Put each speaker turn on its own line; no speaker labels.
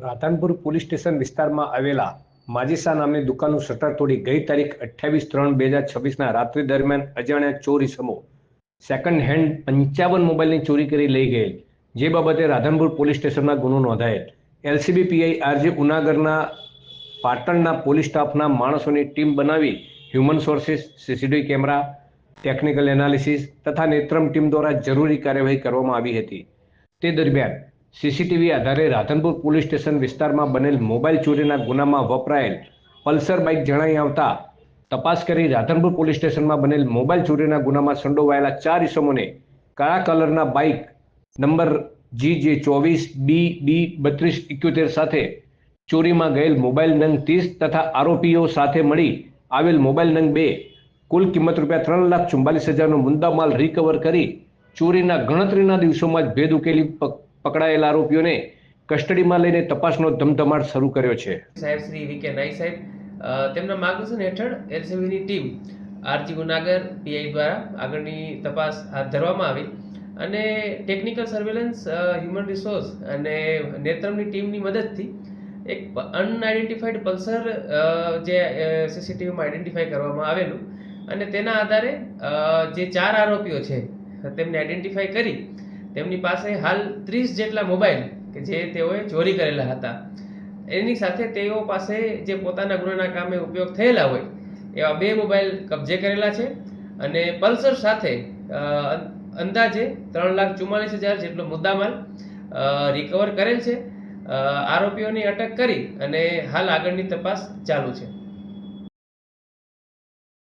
Radhanpur police station વિસ્તારમાં આવેલા માજીસા નામની દુકાનનું શટર તોડી ગઈ તારીખ 28/3/2026ના રાત્રિ દરમિયાન અજાણ્યા ચોર ઇસમો સેકન્ડ હેન્ડ 55 મોબાઈલની ચોરી કરી લઈ ગયેલ, જે બાબતે રાધનપુર પોલીસ સ્ટેશનમાં ગુનો નોંધાયેલ. એલસીબી પીઆઈ આરજી ઉનાગરના પાટણના પોલીસ સ્ટાફના માણસોની ટીમ બનાવી human sources, CCTV camera, technical analysis તથા નેત્રમ ટીમ દ્વારા જરૂરી કાર્યવાહી કરવામાં આવી હતી. તે દરમિયાન સીસીટીવી આધારે રાધનપુર પોલીસ સ્ટેશન વિસ્તારમાં બનેલ મોબાઈલ ચોરીના ગુનામાં વપરાયેલ પલ્સર બાઇક જણાઈ આવતા તપાસ કરી રાધનપુર પોલીસ સ્ટેશનમાં બનેલ મોબાઈલ ચોરીના ગુનામાં સંડોવાયેલા 4 ઇસમોને કાળા કલરના બાઇક નંબર GJ24BB3271 સાથે ચોરીમાં ગયેલ મોબાઈલ નંગ 30 તથા આરોપીઓ સાથે મળી આવેલ મોબાઈલ નંગ 2 કુલ કિંમત ₹3,44,000નો મુદ્દામાલ રિકવર કરી ચોરીના ગણતરીના દિવસોમાં જ ભેદ ઉકેલી પકડાયેલા આરોપીઓને કસ્ટડીમાં લઈને તપાસનો ધમધમાટ શરૂ કર્યો છે.
સાહેબ શ્રી વી.કે. નાઈ સાહેબ તેમના માર્ગદર્શન હેઠળ એલસીબીની ટીમ આરજી ગુનાગર પીઆઈ દ્વારા આગળની તપાસ હાથ ધરવામાં આવી અને ટેકનિકલ સર્વેલન્સ, હ્યુમન રિસોર્સ અને નેત્રમની ટીમની મદદથી એક અનઆઇડેન્ટિફાઈડ પલ્સર જે સીસીટીવીમાં આઈડેન્ટિફાઈ કરવામાં આવેલું અને તેના આધારે જે 4 આરોપીઓ છે તેમને આઈડેન્ટિફાઈ કરી તેમની પાસે હાલ 30 જેટલા મોબાઈલ કે જે તેઓએ ચોરી કરેલા હતા, એની સાથે તેઓ પાસે જે પોતાના ગુનાના કામે ઉપયોગ થયેલા હોય એવા 2 મોબાઈલ કબજે કરેલા છે અને પલ્સર સાથે અંદાજે 3,44,000 જેટલો મુદ્દામાલ રિકવર કરેલ છે. આરોપીઓની અટક કરી અને હાલ આગળની તપાસ ચાલુ છે.